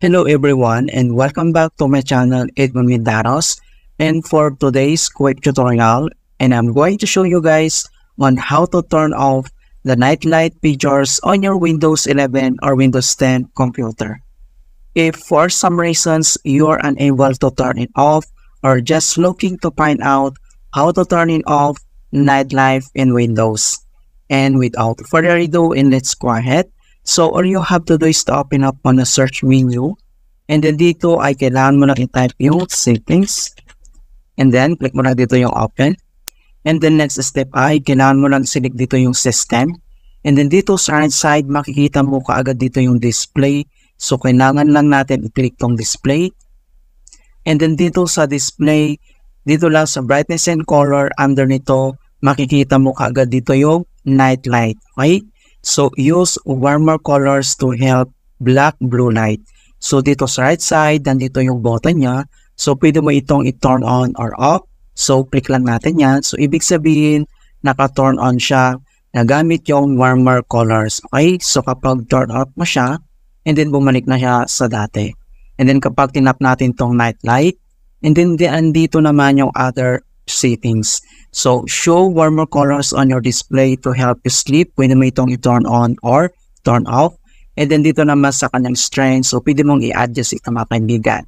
Hello everyone and welcome back to my channel Edmund Daros, and for today's quick tutorial I'm going to show you guys on how to turn off the nightlight features on your Windows 11 or Windows 10 computer. If for some reasons you are unable to turn it off or just looking to find out how to turn it off nightlight in Windows. And without further ado, let's go ahead. So all you have to do is to open up on the search menu, and then dito ay kailangan mo na i-type yung settings, and then click mo na dito yung open, and then next step ay kailangan mo lang select dito yung system, and then dito sa right side makikita mo kaagad dito yung display. So kailangan lang natin i-click tong display, and then dito sa display, dito lang sa brightness and color, under nito makikita mo kaagad dito yung night light. Okay? So, use warmer colors to help black blue light. So, dito sa right side, nandito yung button niya. So, pwede mo itong i-turn on or off. So, click lang natin yan. So, ibig sabihin, naka-turn on siya, nagamit yung warmer colors. Okay? So, kapag turn off mo siya, and then bumalik na siya sa dati. And then, kapag tinap natin tong night light, and then dito naman yung other settings. So, show warmer colors on your display to help you sleep. Pwede mo itong i-turn on or turn off. And then dito naman sa kanyang strength, so pwede mong i-adjust ito mga kaibigan.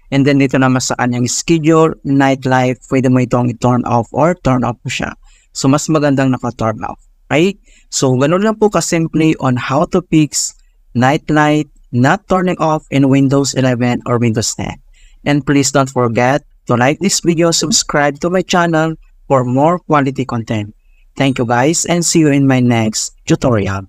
And then dito naman sa kanyang schedule, nightlight, pwede mo itong i-turn off or turn off mo siya. So, mas magandang naka-turn off. Okay? So, ganun lang po kasimple on how to fix nightlight not turning off in Windows 11 or Windows 10. And please don't forget to like this video, subscribe to my channel for more quality content. Thank you guys and see you in my next tutorial.